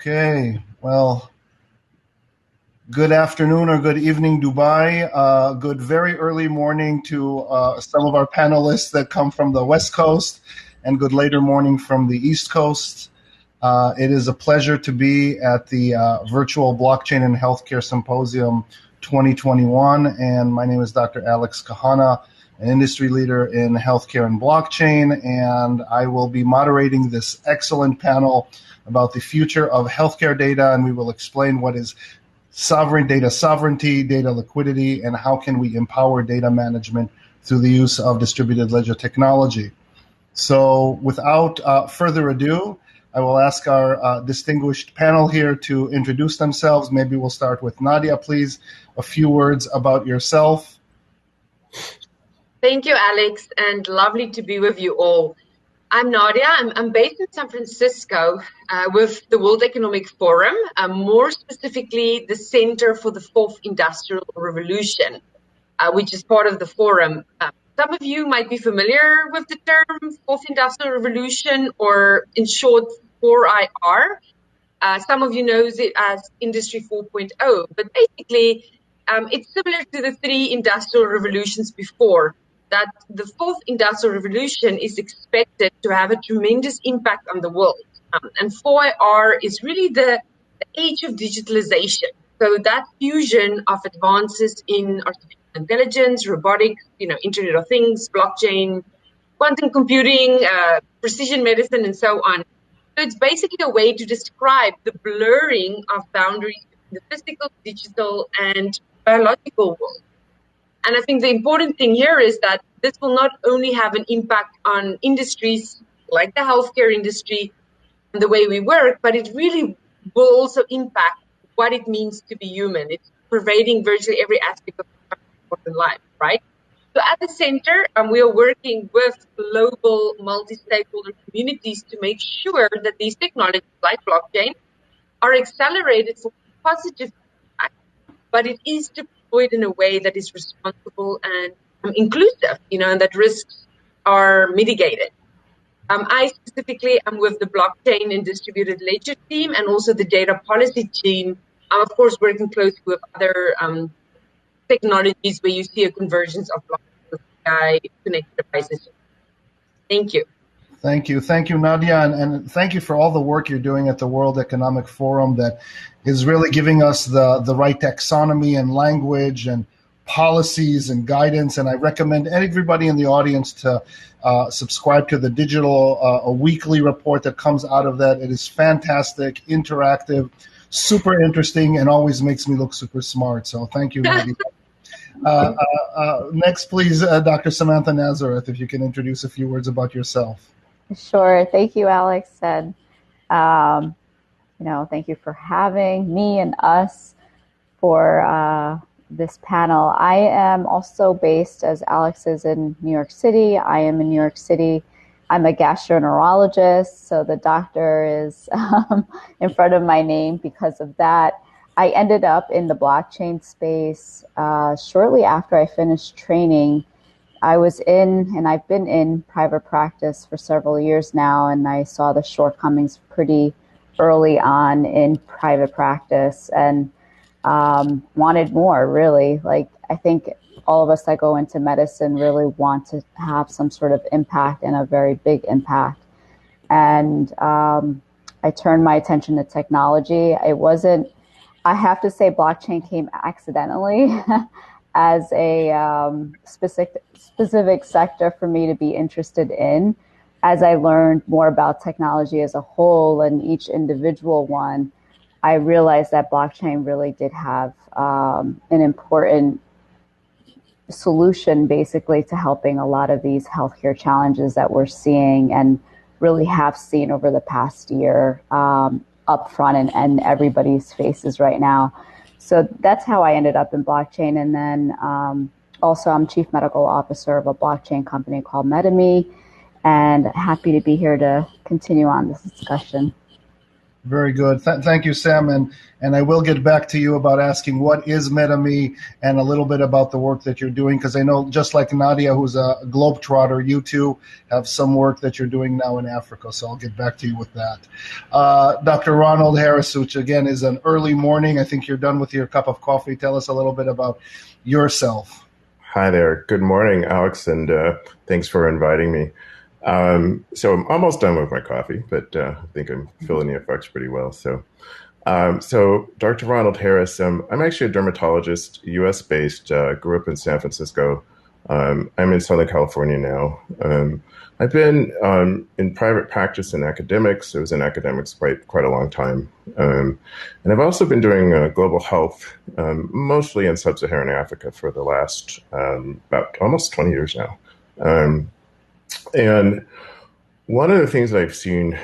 Okay, well, good afternoon or good evening, Dubai. Good very early morning to some of our panelists that come from the West Coast, and good later morning from the East Coast. It is a pleasure to be at the Virtual Blockchain and Healthcare Symposium 2021, and my name is Dr. Alex Cahana, an industry leader in healthcare and blockchain, and I will be moderating this excellent panel about the future of healthcare data, and we will explain what is data sovereignty, data liquidity, and how can we empower data management through the use of distributed ledger technology. So without further ado, I will ask our distinguished panel here to introduce themselves. Maybe we'll start with Nadia, please. A few words about yourself. Thank you, Alex, and lovely to be with you all. I'm Nadia. I'm based in San Francisco with the World Economic Forum, more specifically the Center for the Fourth Industrial Revolution, which is part of the forum. Some of you might be familiar with the term Fourth Industrial Revolution, or in short, 4IR. Some of you knows it as Industry 4.0, but basically it's similar to the three industrial revolutions before. That the fourth industrial revolution is expected to have a tremendous impact on the world. And 4IR is really the age of digitalization. So that fusion of advances in artificial intelligence, robotics, Internet of Things, blockchain, quantum computing, precision medicine, and so on. So it's basically a way to describe the blurring of boundaries between the physical, digital, and biological world. And I think the important thing here is that this will not only have an impact on industries like the healthcare industry and the way we work, but it really will also impact what it means to be human. It's pervading virtually every aspect of modern life, right? So at the center, we are working with global multi-stakeholder communities to make sure that these technologies like blockchain are accelerated for positive impact, but it is deployed in a way that is responsible and inclusive, and that risks are mitigated. I specifically am with the blockchain and distributed ledger team and also the data policy team. I'm, of course, working closely with other technologies where you see a convergence of blockchain with AI connected devices. Thank you. Thank you. Thank you, Nadia. And thank you for all the work you're doing at the World Economic Forum that is really giving us the right taxonomy and language and policies and guidance. And I recommend everybody in the audience to subscribe to the digital a weekly report that comes out of that. It is fantastic, interactive, super interesting, and always makes me look super smart. So thank you, Nadia. Next, please, Dr. Samantha Nazareth, if you can introduce a few words about yourself. Sure. Thank you, Alex. And, thank you for having me and us for this panel. I am also based, as Alex is, in New York City. I am in New York City. I'm a gastroenterologist, so the doctor is in front of my name because of that. I ended up in the blockchain space shortly after I finished training. I was in, and I've been in private practice for several years now, and I saw the shortcomings pretty early on in private practice and wanted more, really. Like, I think all of us that go into medicine really want to have some sort of impact, and a very big impact. And I turned my attention to technology. I have to say blockchain came accidentally as a specific sector for me to be interested in. As I learned more about technology as a whole and each individual one, I realized that blockchain really did have an important solution basically to helping a lot of these healthcare challenges that we're seeing and really have seen over the past year up front and everybody's faces right now. So that's how I ended up in blockchain. And then also I'm chief medical officer of a blockchain company called Metame, and happy to be here to continue on this discussion. Very good. Thank you, Sam. And I will get back to you about asking what is Metame and a little bit about the work that you're doing, because I know just like Nadia, who's a globetrotter, you two have some work that you're doing now in Africa. So I'll get back to you with that. Dr. Ronald Harris, which again is an early morning. I think you're done with your cup of coffee. Tell us a little bit about yourself. Hi there. Good morning, Alex, and thanks for inviting me. So I'm almost done with my coffee, but I think I'm feeling the effects pretty well. So Dr. Ronald Harris, I'm actually a dermatologist, U.S.-based, grew up in San Francisco. I'm in Southern California now. I've been in private practice in academics. I was in academics quite a long time. And I've also been doing global health, mostly in sub-Saharan Africa for the last about almost 20 years now. And one of the things that I've seen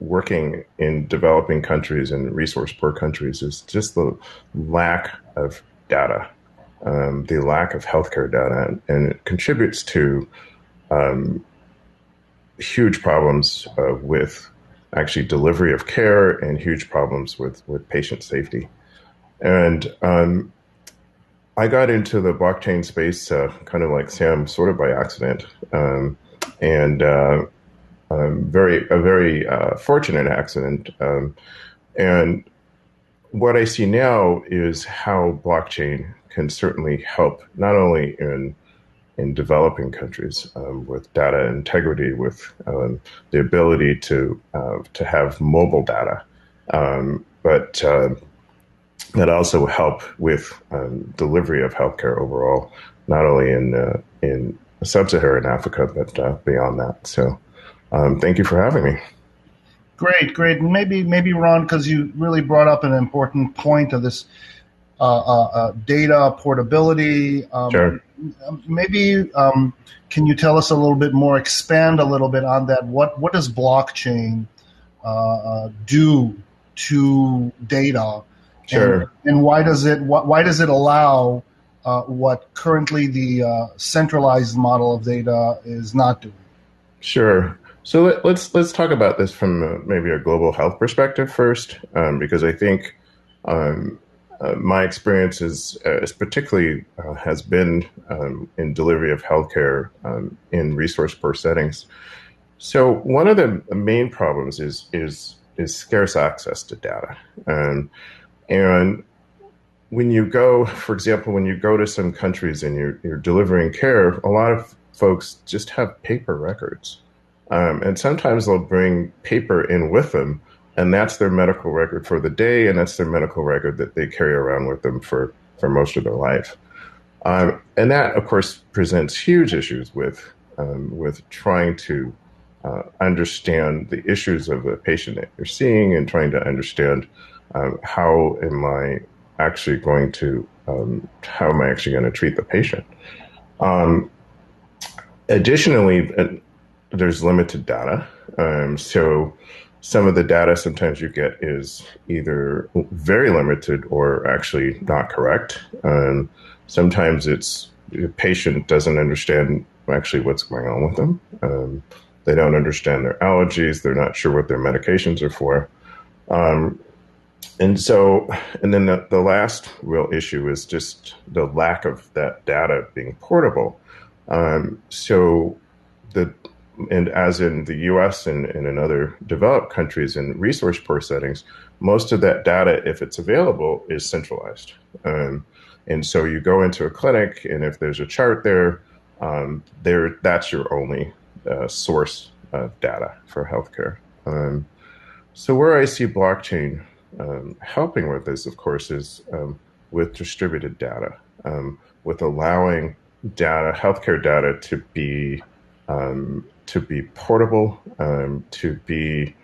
working in developing countries and resource-poor countries is just the lack of data, the lack of healthcare data, and it contributes to huge problems with actually delivery of care and huge problems with patient safety. And I got into the blockchain space kind of like Sam, sort of by accident, and a very fortunate accident. And what I see now is how blockchain can certainly help not only in developing countries with data integrity, with the ability to have mobile data, but that also help with delivery of healthcare overall, not only in sub-Saharan Africa, but beyond that. So thank you for having me. Great. Maybe Ron, because you really brought up an important point of this data portability. Sure. Maybe can you tell us a little bit more, expand a little bit on that? What does blockchain do to data? Sure. And why does it allow what currently the centralized model of data is not doing? Sure. So let's talk about this from maybe a global health perspective first, because I think my experience is particularly has been in delivery of healthcare in resource-poor settings. So one of the main problems is scarce access to data, and when you go, for example, when you go to some countries and you're delivering care, a lot of folks just have paper records. And sometimes they'll bring paper in with them, and that's their medical record for the day, and that's their medical record that they carry around with them for most of their life. And that, of course, presents huge issues with trying to understand the issues of the patient that you're seeing and trying to understand how am I actually going to treat the patient. Additionally, there's limited data. So some of the data sometimes you get is either very limited or actually not correct. Sometimes the patient doesn't understand actually what's going on with them. They don't understand their allergies. They're not sure what their medications are for. And then the last real issue is just the lack of that data being portable. And as in the U.S. and in other developed countries in resource-poor settings, most of that data, if it's available, is centralized. And so you go into a clinic, and if there's a chart there, that's your only source of data for healthcare. So where I see blockchain helping with this, of course, is with distributed data, with allowing healthcare data to be portable, to be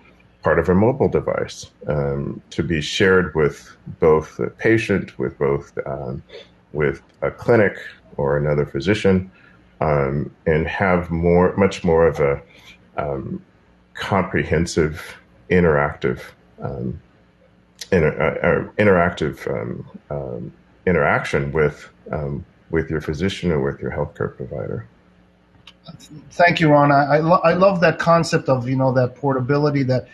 part of a mobile device, to be shared with both the patient, with a clinic or another physician, and have much more of a comprehensive, interactive interaction with your physician or with your healthcare provider. Thank you, Ron. I love that concept of, that portability that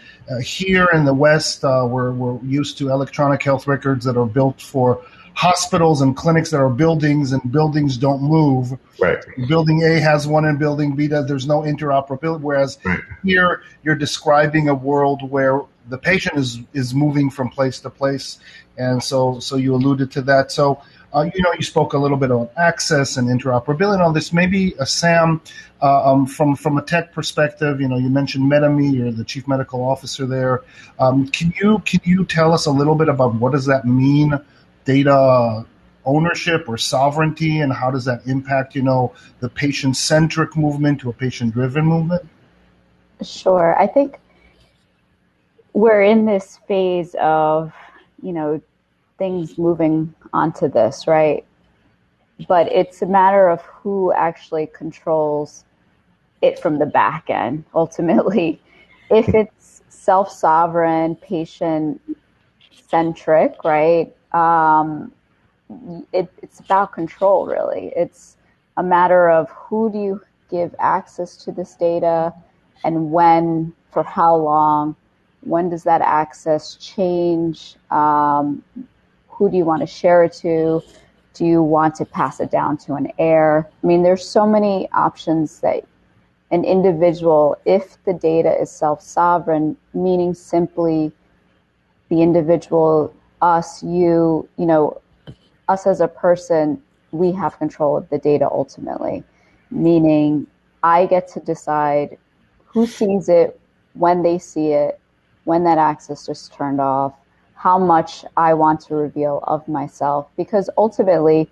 here in the West, we're used to electronic health records that are built for hospitals and clinics that are buildings, and buildings don't move. Right. Building A has one and building B does. There's no interoperability. Whereas here, you're describing a world where the patient is moving from place to place, and so you alluded to that. So you spoke a little bit about access and interoperability and all this. Maybe Sam, from a tech perspective, you mentioned Metame. You're the chief medical officer there. Can you tell us a little bit about what does that mean, data ownership or sovereignty, and how does that impact the patient-centric movement to a patient-driven movement? Sure. I think we're in this phase of things moving onto this, right? But it's a matter of who actually controls it from the back end, ultimately. If it's self-sovereign, patient-centric, right, it's about control, really. It's a matter of who do you give access to this data, and when, for how long, when does that access change, who do you want to share it to? Do you want to pass it down to an heir? I mean, there's so many options that an individual, if the data is self-sovereign, meaning simply the individual, us, you, us as a person, we have control of the data ultimately, meaning I get to decide who sees it, when they see it, when that access is turned off, how much I want to reveal of myself, because ultimately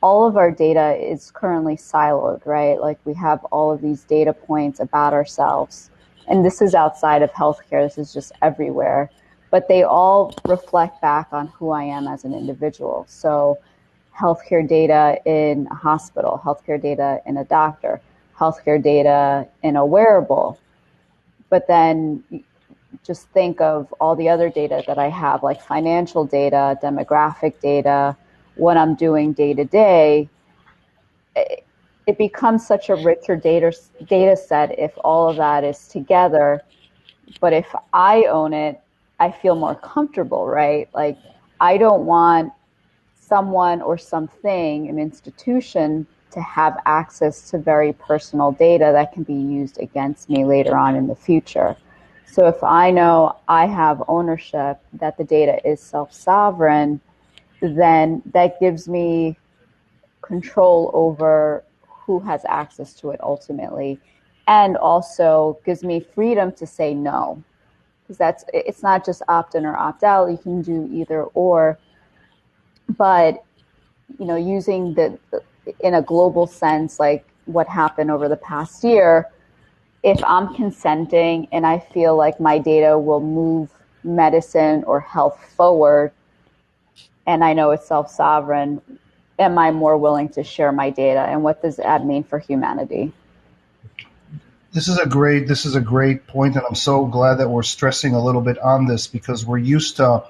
all of our data is currently siloed, right? Like we have all of these data points about ourselves, and this is outside of healthcare, this is just everywhere, but they all reflect back on who I am as an individual. So healthcare data in a hospital, healthcare data in a doctor, healthcare data in a wearable, but then just think of all the other data that I have, like financial data, demographic data, what I'm doing day to day. It becomes such a richer data set if all of that is together. But if I own it, I feel more comfortable, right? Like I don't want someone or something, an institution, to have access to very personal data that can be used against me later on in the future. So if I know I have ownership, that the data is self-sovereign, then that gives me control over who has access to it ultimately, and also gives me freedom to say no, because it's not just opt in or opt out. You can do either or, but using in a global sense, like what happened over the past year, if I'm consenting and I feel like my data will move medicine or health forward, and I know it's self-sovereign, am I more willing to share my data? And what does that mean for humanity? This is a great point, and I'm so glad that we're stressing a little bit on this, because we're used to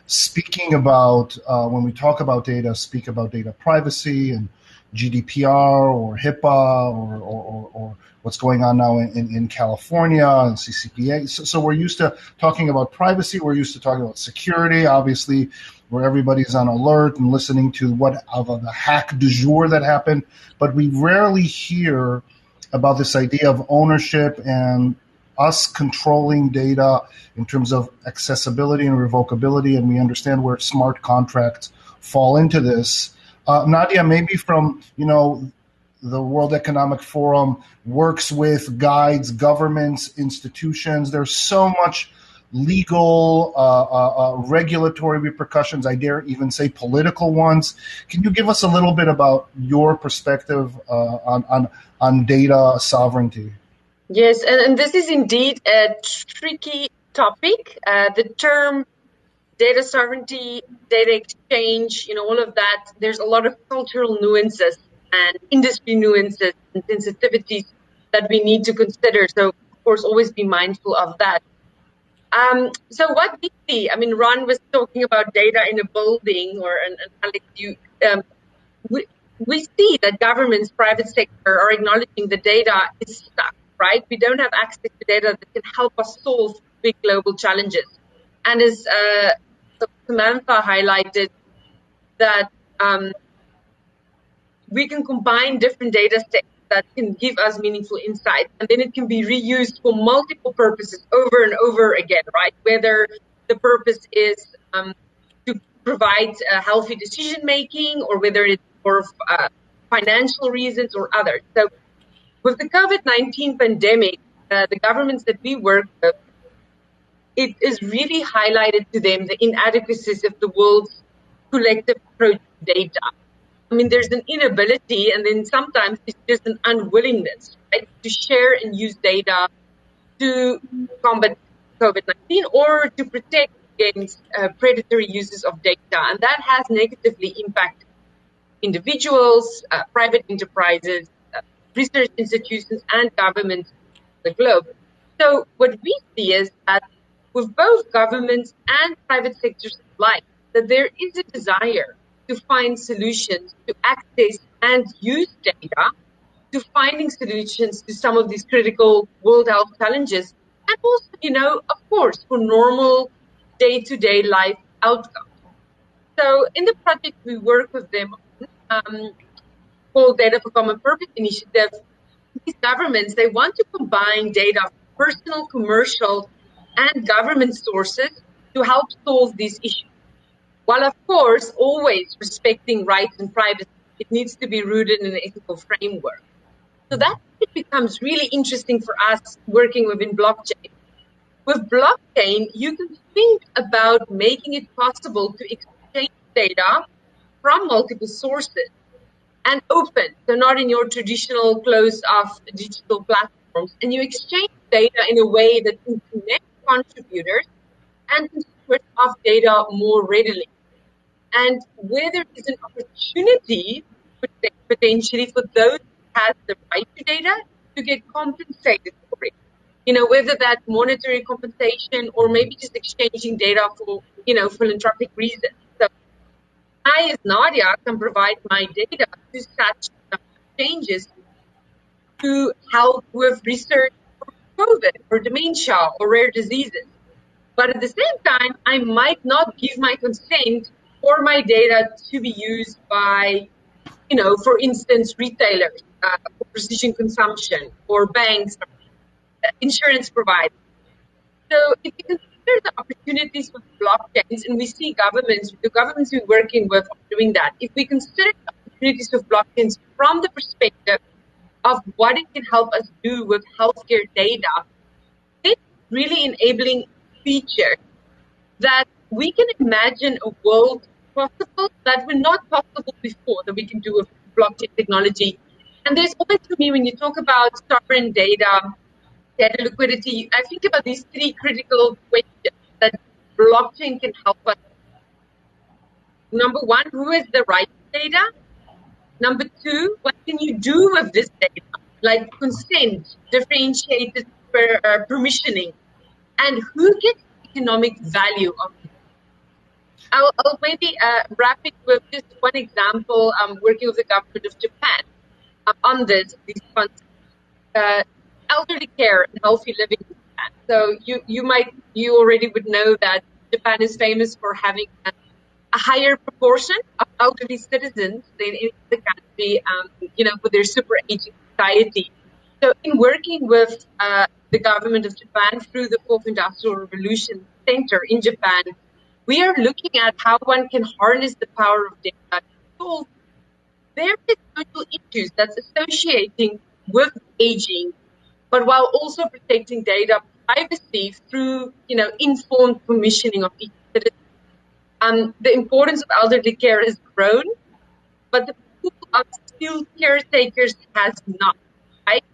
speaking about, when we talk about data, speak about data privacy and GDPR or HIPAA or what's going on now in California and CCPA. So we're used to talking about privacy. We're used to talking about security, obviously, where everybody's on alert and listening to what of the hack du jour that happened. But we rarely hear about this idea of ownership and us controlling data in terms of accessibility and revocability, and we understand where smart contracts fall into this. Nadia, maybe from the World Economic Forum works with, guides, governments, institutions. There's so much legal, regulatory repercussions, I dare even say political ones. Can you give us a little bit about your perspective on data sovereignty? Yes, and this is indeed a tricky topic. The term data sovereignty, data exchange, all of that, there's a lot of cultural nuances and industry nuances and sensitivities that we need to consider. So, of course, always be mindful of that. So what we see, Ron was talking about data in a building, and Alex, we see that governments, private sector are acknowledging the data is stuck, right? We don't have access to data that can help us solve big global challenges. And as Samantha highlighted, that we can combine different data sets that can give us meaningful insights, and then it can be reused for multiple purposes over and over again, right? Whether the purpose is to provide healthy decision making, or whether it's for financial reasons or others. So with the COVID-19 pandemic, the governments that we work with, it is really highlighted to them the inadequacies of the world's collective approach to data. I mean, there's an inability, and then sometimes it's just an unwillingness, right, to share and use data to combat COVID-19 or to protect against predatory uses of data. And that has negatively impacted individuals, private enterprises, research institutions, and governments the globe. So what we see is that with both governments and private sectors alike, that there is a desire to find solutions to access and use data, to finding solutions to some of these critical world health challenges, and also, of course, for normal day-to-day life outcomes. So in the project we work with them called Data for Common Purpose Initiative, these governments, they want to combine data from personal, commercial, and government sources to help solve these issues. While, of course, always respecting rights and privacy, it needs to be rooted in an ethical framework. So that becomes really interesting for us working within blockchain. With blockchain, you can think about making it possible to exchange data from multiple sources and open, so not in your traditional closed-off digital platforms. And you exchange data in a way that can connect contributors and consumers of data more readily. And where there is an opportunity potentially for those who have the right to data to get compensated for it, whether that's monetary compensation or maybe just exchanging data for, philanthropic reasons. So I, as Nadia, can provide my data to such exchanges to help with research for COVID or dementia or rare diseases. But at the same time, I might not give my consent for my data to be used by, for instance, retailers for precision consumption, or banks, or insurance providers. So if you consider the opportunities with blockchains, and we see the governments we're working with are doing that. If we consider the opportunities with blockchains from the perspective of what it can help us do with healthcare data, it's really enabling features that we can imagine a world possible that were not possible before, that we can do with blockchain technology. And there's always, for me, when you talk about sovereign data liquidity, I think about these three critical questions that blockchain can help us. Number one, who has the right data? Number two, what can you do with this data? Like consent, differentiated permissioning, and who gets economic value of it? I'll maybe wrap it with just one example. I'm working with the government of Japan on these concepts. Elderly care and healthy living in Japan. So you already would know that Japan is famous for having a higher proportion of elderly citizens than any other country, for their super aging society. So in working with the government of Japan through the Fourth Industrial Revolution Center in Japan, we are looking at how one can harness the power of data to solve various social issues that's associating with aging, but while also protecting data privacy through, informed permissioning of each citizen. The importance of elderly care has grown, but the pool of skilled caretakers has not, right?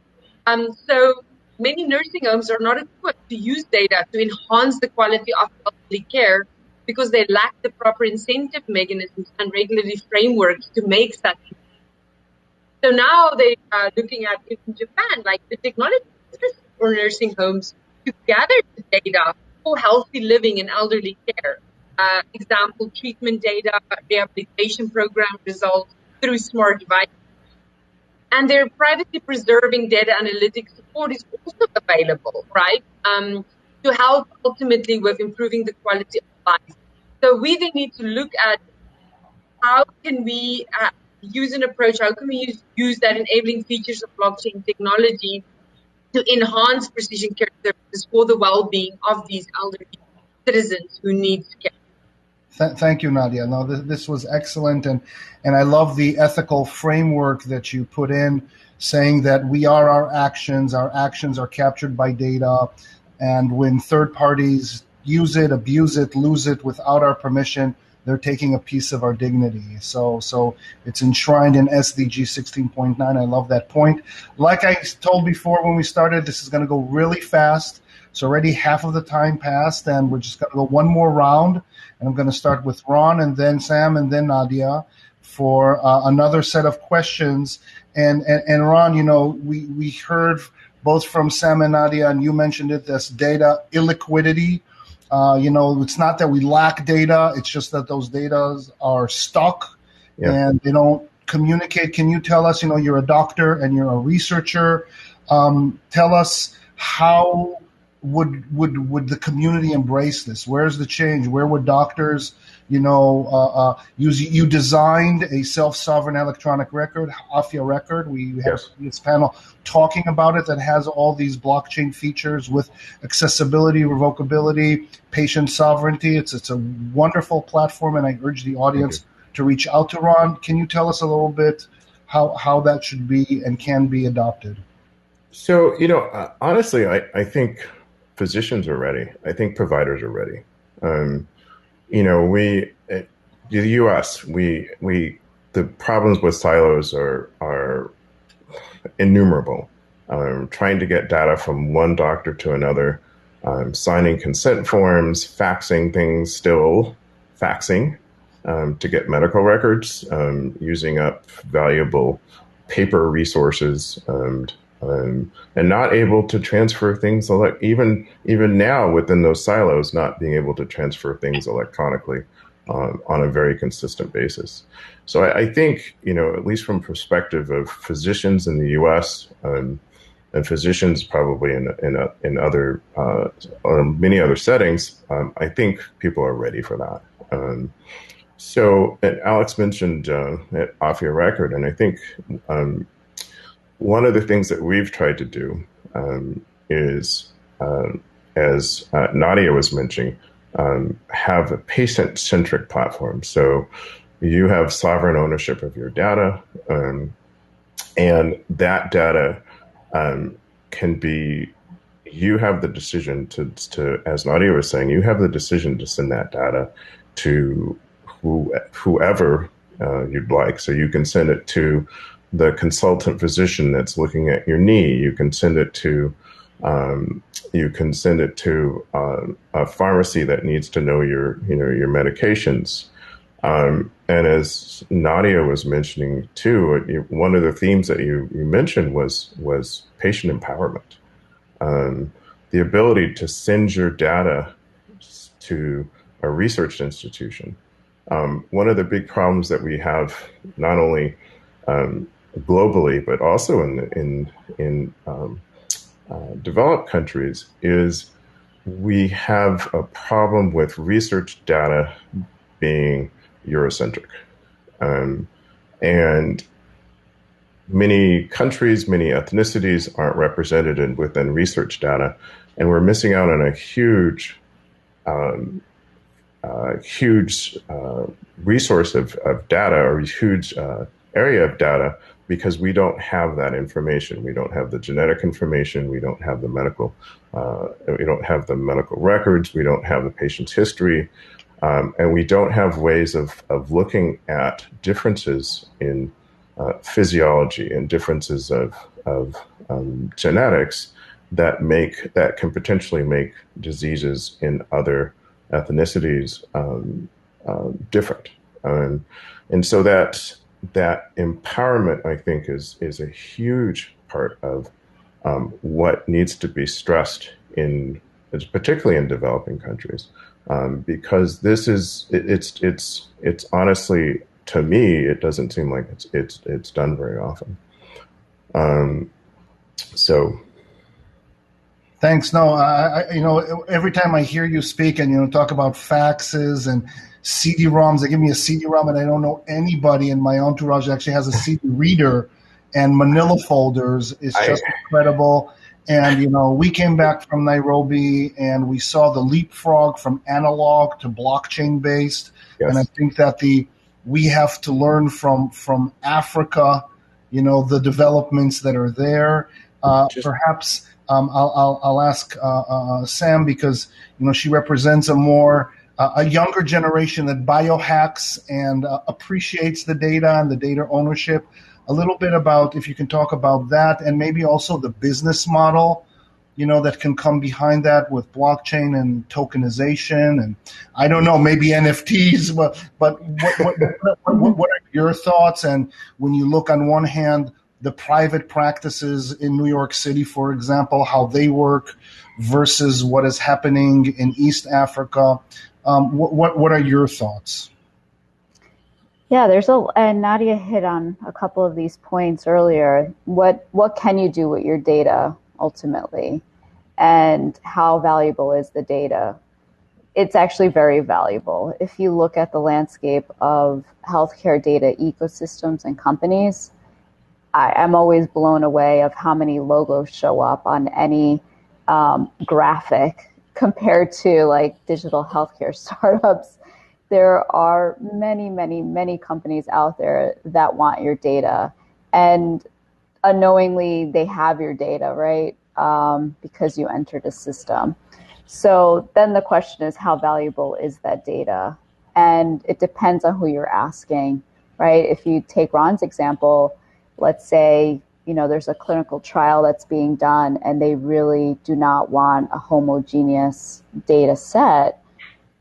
So many nursing homes are not equipped to use data to enhance the quality of elderly care because they lack the proper incentive mechanisms and regulatory frameworks to make such. So now they are looking at, in Japan, like the technology for nursing homes to gather the data for healthy living and elderly care. Example, treatment data, rehabilitation program results, through smart devices. And their privacy preserving data analytics support is also available, right? To help ultimately with improving the quality of life. So we then need to look at how can we use an approach, how can we use that enabling features of blockchain technology to enhance precision care services for the well-being of these elderly citizens who need care. Thank you, Nadia. No, this was excellent, and I love the ethical framework that you put in, saying that we are our actions are captured by data, and when third parties use it, abuse it, lose it without our permission, they're taking a piece of our dignity. So it's enshrined in SDG 16.9. I love that point. Like I told before when we started, this is going to go really fast. So already half of the time passed, and we're just going to go one more round. And I'm going to start with Ron, and then Sam, and then Nadia for another set of questions. And Ron, we heard both from Sam and Nadia, and you mentioned it, this data illiquidity. It's not that we lack data, it's just that those data are stuck and they don't communicate. Can you tell us, you're a doctor and you're a researcher, tell us how would the community embrace this? Where's the change? Where would doctors, use? You designed a self-sovereign electronic record, Afya record. We have this panel talking about it that has all these blockchain features with accessibility, revocability, patient sovereignty. It's a wonderful platform, and I urge the audience to reach out to Ron. Can you tell us a little bit how that should be and can be adopted? So, honestly, I think physicians are ready. I think providers are ready. The U.S., the problems with silos are innumerable. Trying to get data from one doctor to another, signing consent forms, faxing things, still faxing to get medical records, using up valuable paper resources, and not able to transfer things even now within those silos, not being able to transfer things electronically on a very consistent basis. So I think, at least from perspective of physicians in the U.S. And physicians probably in other many other settings, I think people are ready for that. So Alex mentioned at Afya Record, and I think one of the things that we've tried to do is, as Nadia was mentioning, have a patient-centric platform. So you have sovereign ownership of your data, and that data can be, you have the decision to, as Nadia was saying, you have the decision to send that data to whoever you'd like. So you can send it to the consultant physician that's looking at your knee. You can send it to a pharmacy that needs to know your medications. And as Nadia was mentioning too, one of the themes that you mentioned was patient empowerment. The ability to send your data to a research institution. One of the big problems that we have, not only globally, but also in developed countries, is we have a problem with research data being Eurocentric. And many countries, many ethnicities aren't represented within research data, and we're missing out on a huge resource of data, or huge area of data, because we don't have that information. We don't have the genetic information. We don't have the medical. We don't have the medical records. We don't have the patient's history, and we don't have ways of looking at differences in physiology and differences of genetics that can potentially make diseases in other ethnicities different. And so that empowerment, I think, is a huge part of what needs to be stressed particularly in developing countries, because it's honestly to me, it doesn't seem like it's done very often. So. Thanks. No, every time I hear you speak and talk about faxes and CD-ROMs, they give me a CD-ROM, and I don't know anybody in my entourage that actually has a CD reader and Manila folders. It's just incredible. And we came back from Nairobi and we saw the leapfrog from analog to blockchain based. Yes. And I think that we have to learn from Africa, the developments that are there. Perhaps. I'll ask Sam, because she represents a younger generation that biohacks and appreciates the data and the data ownership. A little bit about, if you can talk about that, and maybe also the business model, that can come behind that with blockchain and tokenization, and I don't know, maybe NFTs. But what are your thoughts? And when you look on one hand, the private practices in New York City, for example, how they work versus what is happening in East Africa. What are your thoughts? Yeah, and Nadia hit on a couple of these points earlier. What can you do with your data ultimately? And how valuable is the data? It's actually very valuable. If you look at the landscape of healthcare data ecosystems and companies, I'm always blown away of how many logos show up on any graphic compared to like digital healthcare startups. There are many, many, many companies out there that want your data, and unknowingly they have your data, right? Because you entered a system. So then the question is, how valuable is that data? And it depends on who you're asking, right? If you take Ron's example, let's say, there's a clinical trial that's being done and they really do not want a homogeneous data set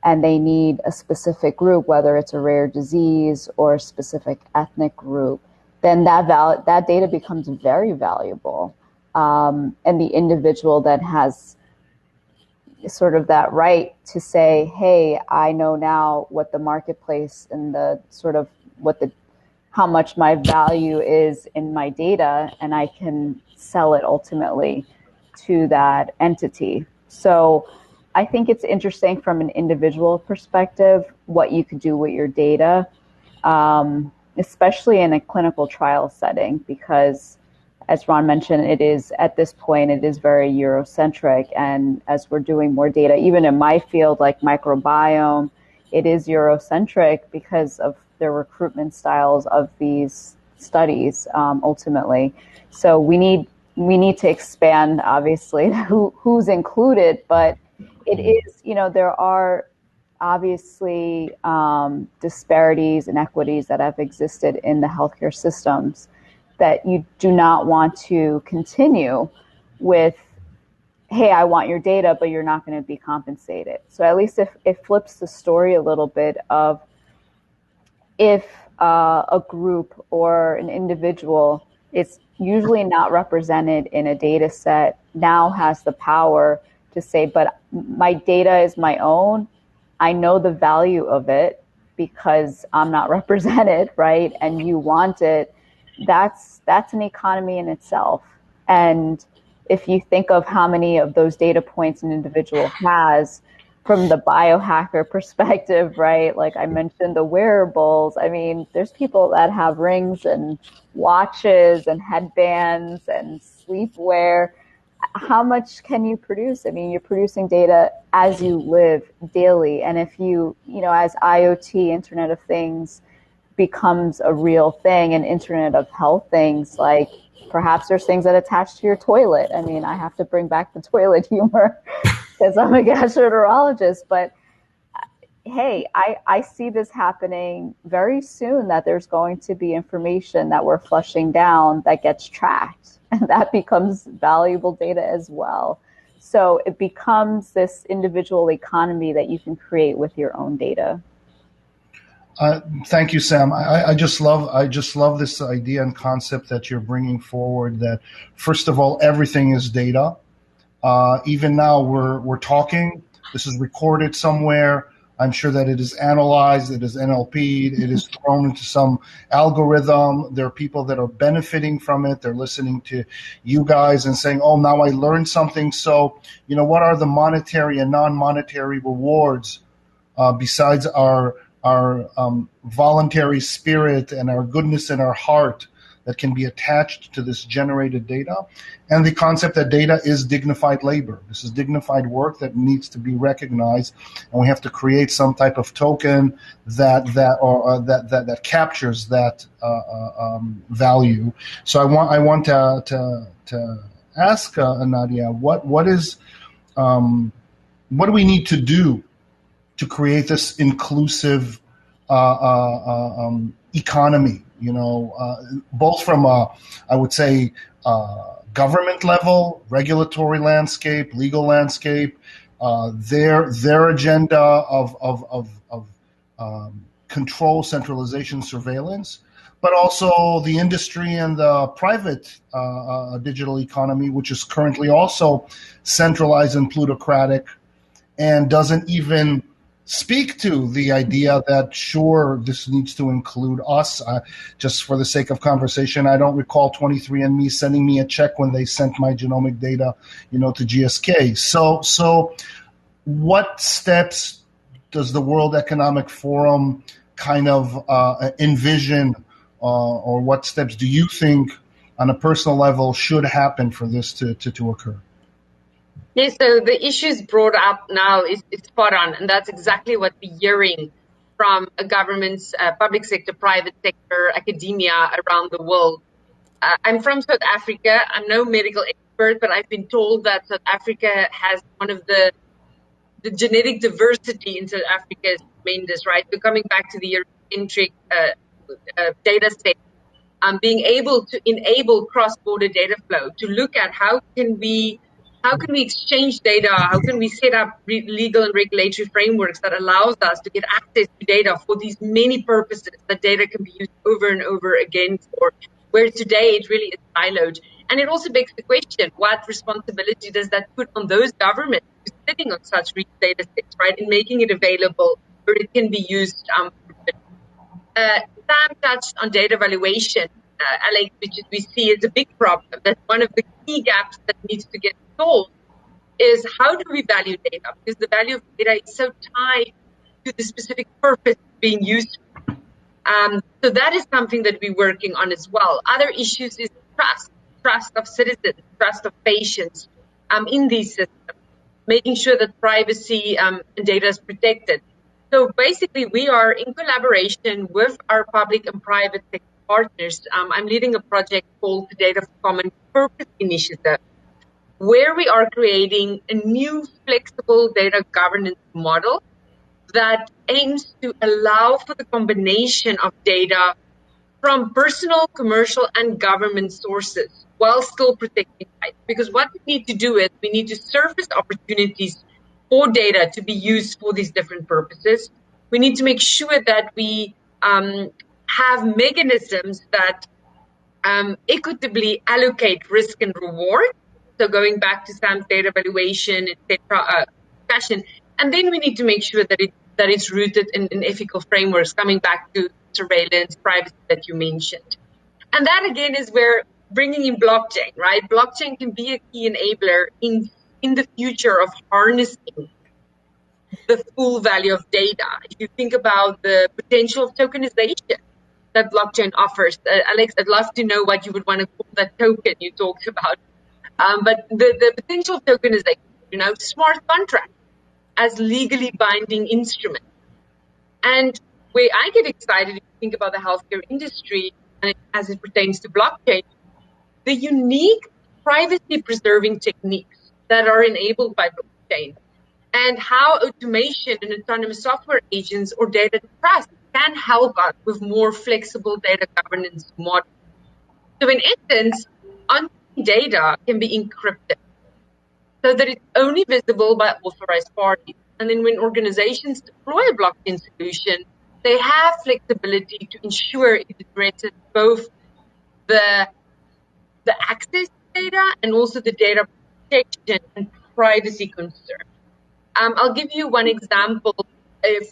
and they need a specific group, whether it's a rare disease or a specific ethnic group, then that data becomes very valuable. And the individual then has sort of that right to say, hey, I know now what the marketplace and the sort of how much my value is in my data, and I can sell it ultimately to that entity. So I think it's interesting from an individual perspective what you could do with your data, especially in a clinical trial setting, because as Ron mentioned, it is at this point, it is very Eurocentric. And as we're doing more data, even in my field, like microbiome, it is Eurocentric because of the recruitment styles of these studies, ultimately. So we need to expand, obviously, who's included, but it is, there are obviously disparities and inequities that have existed in the healthcare systems that you do not want to continue with, hey, I want your data, but you're not going to be compensated. So at least if it flips the story a little bit of if a group or an individual is usually not represented in a data set, now has the power to say, but my data is my own. I know the value of it because I'm not represented, right? And you want it. That's an economy in itself. And if you think of how many of those data points an individual has from the biohacker perspective, right? Like I mentioned, the wearables. I mean, there's people that have rings and watches and headbands and sleepwear. How much can you produce? I mean, you're producing data as you live daily. And if as IoT, Internet of Things, becomes a real thing, and Internet of Health things, like perhaps there's things that attach to your toilet. I mean, I have to bring back the toilet humor because I'm a gastroenterologist, but hey, I see this happening very soon, that there's going to be information that we're flushing down that gets tracked, and that becomes valuable data as well. So it becomes this individual economy that you can create with your own data. Thank you, Sam. I just love this idea and concept that you're bringing forward. That first of all, everything is data. Even now, we're talking. This is recorded somewhere. I'm sure that it is analyzed, it is NLP'd, it is thrown into some algorithm. There are people that are benefiting from it. They're listening to you guys and saying, oh, now I learned something. So, what are the monetary and non-monetary rewards besides our voluntary spirit and our goodness in our heart that can be attached to this generated data, and the concept that data is dignified labor. This is dignified work that needs to be recognized, and we have to create some type of token that captures that value. So I want to ask Nadia, what do we need to do to create this inclusive economy, both from I would say government level, regulatory landscape, legal landscape, their agenda of control, centralization, surveillance, but also the industry and the private digital economy, which is currently also centralized and plutocratic and doesn't even speak to the idea that, sure, this needs to include us. Just for the sake of conversation, I don't recall 23andMe sending me a check when they sent my genomic data, to GSK. So what steps does the World Economic Forum kind of envision, or what steps do you think on a personal level should happen for this to occur? Yes, so the issues brought up now is spot on, and that's exactly what we're hearing from governments, public sector, private sector, academia around the world. I'm from South Africa. I'm no medical expert, but I've been told that South Africa has one of the genetic diversity in South Africa is tremendous, right? So coming back to the Eurocentric data set, being able to enable cross-border data flow, to look at how can we exchange data? How can we set up legal and regulatory frameworks that allows us to get access to data for these many purposes that data can be used over and over again for, where today it really is siloed. And it also begs the question, what responsibility does that put on those governments who are sitting on such rich data sets, right, and making it available where it can be used? Sam touched on data valuation, Alex, which we see is a big problem. That's one of the key gaps that needs to get solved, is how do we value data? Because the value of data is so tied to the specific purpose being used. So that is something that we're working on as well. Other issues is trust of citizens, trust of patients in these systems, making sure that privacy and data is protected. So basically, we are in collaboration with our public and private sector partners. I'm leading a project called the Data for Common Purpose Initiative, where we are creating a new flexible data governance model that aims to allow for the combination of data from personal, commercial, and government sources while still protecting rights. Because what we need to do is we need to surface opportunities for data to be used for these different purposes. We need to make sure that we have mechanisms that equitably allocate risk and reward. So going back to Sam's data valuation, etc., discussion, and then we need to make sure that it's rooted in ethical frameworks. Coming back to surveillance, privacy that you mentioned, and that again is where bringing in blockchain, right? Blockchain can be a key enabler in the future of harnessing the full value of data. If you think about the potential of tokenization that blockchain offers, Alex, I'd love to know what you would want to call that token you talked about. But the potential of tokenization, smart contracts as legally binding instruments. And where I get excited, if you think about the healthcare industry and as it pertains to blockchain, the unique privacy preserving techniques that are enabled by blockchain, and how automation and autonomous software agents or data trust can help us with more flexible data governance models. So in essence, on-chain data can be encrypted so that it's only visible by authorized parties. And then when organizations deploy a blockchain solution, they have flexibility to ensure it addresses both the access to data and also the data protection and privacy concerns. I'll give you one example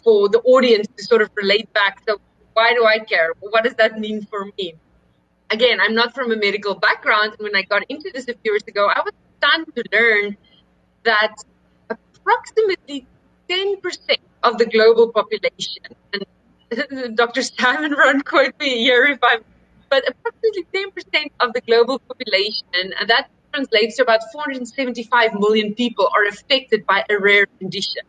for the audience to sort of relate back. So why do I care? What does that mean for me? Again, I'm not from a medical background. When I got into this a few years ago, I was stunned to learn that approximately 10% of the global population, and Dr. Sam and Ron quote me here if I'm, but approximately 10% of the global population, and that translates to about 475 million people, are affected by a rare condition.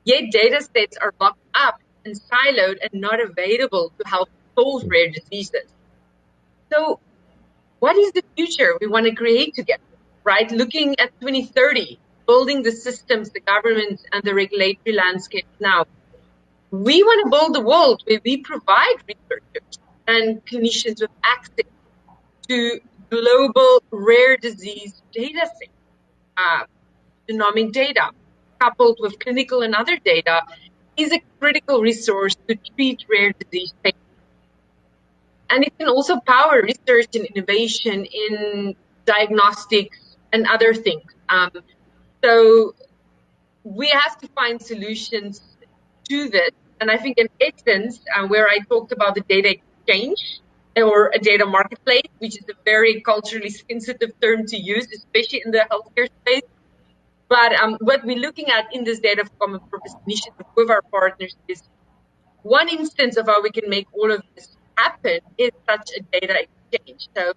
Yet data sets are locked up and siloed and not available to help solve rare diseases. So what is the future we want to create together, right? Looking at 2030, building the systems, the government, and the regulatory landscape now. We want to build a world where we provide researchers and clinicians with access to global rare disease data sets. Genomic data, coupled with clinical and other data, is a critical resource to treat rare disease patients. And it can also power research and innovation in diagnostics and other things. So we have to find solutions to this. And I think in essence, where I talked about the data exchange or a data marketplace, which is a very culturally sensitive term to use, especially in the healthcare space. But what we're looking at in this data for common purpose initiative with our partners is one instance of how we can make all of this happen is such a data exchange. So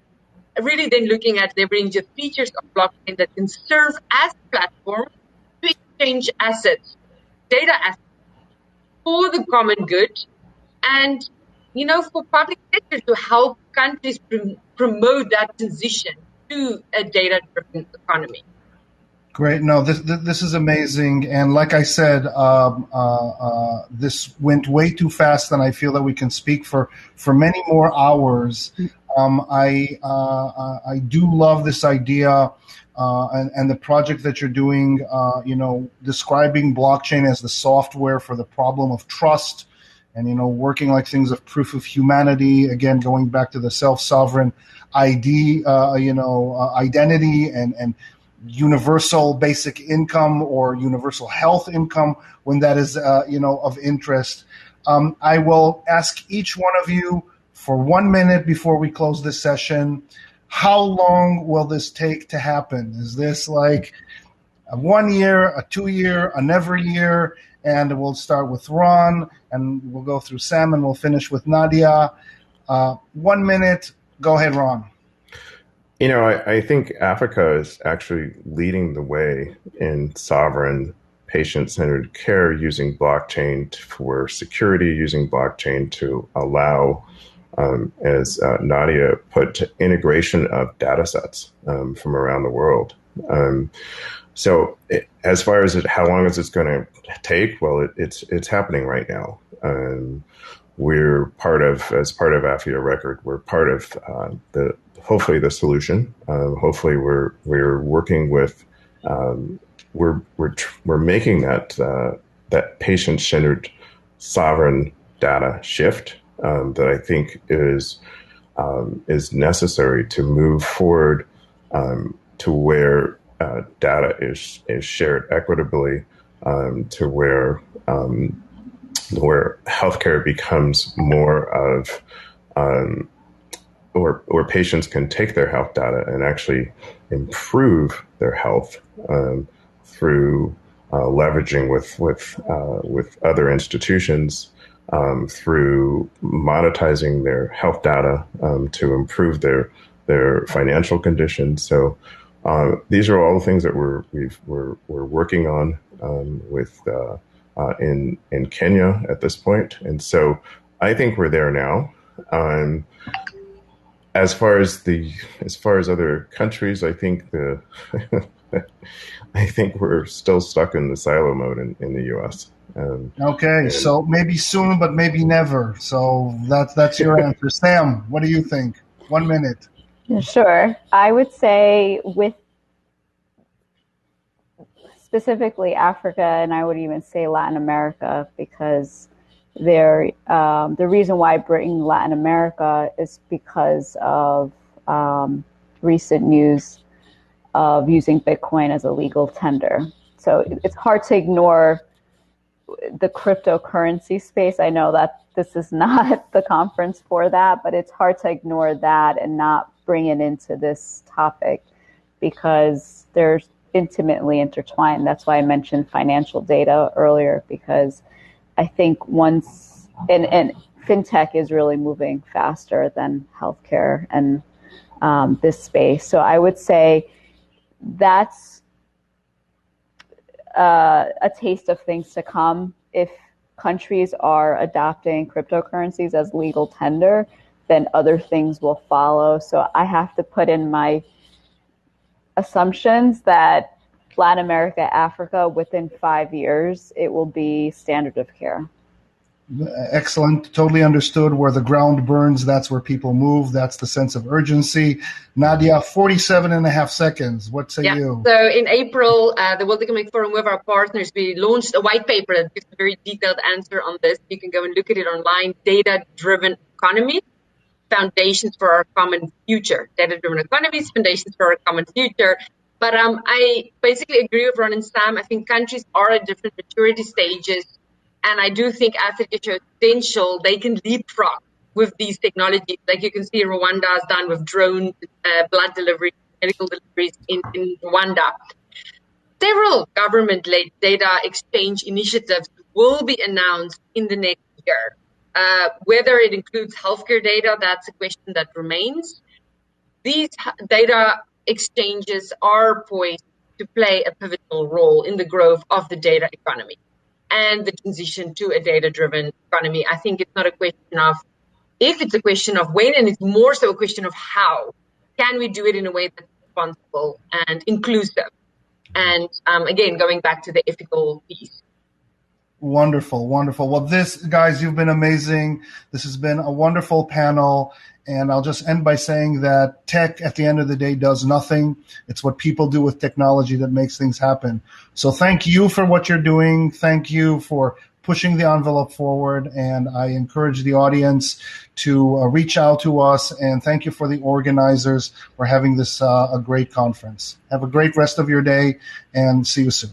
really then looking at leveraging the features of blockchain that can serve as a platform to exchange assets, data assets for the common good and, for public sector to help countries promote that transition to a data-driven economy. Great. No, this is amazing. And like I said, this went way too fast, and I feel that we can speak for many more hours. I do love this idea and the project that you're doing, describing blockchain as the software for the problem of trust and, working like things of proof of humanity, again, going back to the self-sovereign ID, identity and universal basic income or universal health income when that is, of interest. I will ask each one of you for 1 minute before we close this session. How long will this take to happen? Is this like a 1 year, a 2 year, an every year? And we'll start with Ron, and we'll go through Sam, and we'll finish with Nadia. 1 minute. Go ahead, Ron. I think Africa is actually leading the way in sovereign patient-centered care using blockchain for security, using blockchain to allow, as Nadia put, integration of data sets from around the world. So as far as how long is it going to take? Well, it's happening right now. We're as part of Afya Rekod, we're part of hopefully the solution. Hopefully we're working with, we're making that patient-centered sovereign data shift that I think is necessary to move forward to where data is shared equitably, to where healthcare becomes more of or patients can take their health data and actually improve their health through leveraging with other institutions, through monetizing their health data to improve their financial conditions. So these are all the things that we're working on with in Kenya at this point, and so I think we're there now. As far as other countries, I think I think we're still stuck in the silo mode in the U.S. Okay, so maybe soon, but maybe never. So that's your answer. Sam, what do you think? 1 minute. Sure. I would say with specifically Africa, and I would even say Latin America, because the reason why I bring Latin America is because of recent news of using Bitcoin as a legal tender. So it's hard to ignore the cryptocurrency space. I know that this is not the conference for that, but it's hard to ignore that and not bring it into this topic because they're intimately intertwined. That's why I mentioned financial data earlier, because I think once, and fintech is really moving faster than healthcare and this space. So I would say that's a taste of things to come. If countries are adopting cryptocurrencies as legal tender, then other things will follow. So I have to put in my assumptions that Latin America, Africa, within 5 years, it will be standard of care. Excellent. Totally understood. Where the ground burns, that's where people move. That's the sense of urgency. Nadia, 47 and a half seconds. What say you? So in April, the World Economic Forum with our partners, we launched a white paper that gives a very detailed answer on this. You can go and look at it online. Data-driven economy, foundations for our common future. Data-driven economies, foundations for our common future. But I basically agree with Ron and Sam. I think countries are at different maturity stages. And I do think Africa shows potential. They can leapfrog with these technologies. Like you can see Rwanda has done with drone blood delivery, medical deliveries in Rwanda. Several government-led data exchange initiatives will be announced in the next year. Whether it includes healthcare data, that's a question that remains. These data exchanges are poised to play a pivotal role in the growth of the data economy and the transition to a data-driven economy. I think it's not a question of if, it's a question of when, and it's more so a question of how. Can we do it in a way that's responsible and inclusive? And again, going back to the ethical piece. Wonderful, wonderful. Well, guys, you've been amazing. This has been a wonderful panel. And I'll just end by saying that tech, at the end of the day, does nothing. It's what people do with technology that makes things happen. So thank you for what you're doing. Thank you for pushing the envelope forward. And I encourage the audience to reach out to us. And thank you for the organizers for having this a great conference. Have a great rest of your day and see you soon.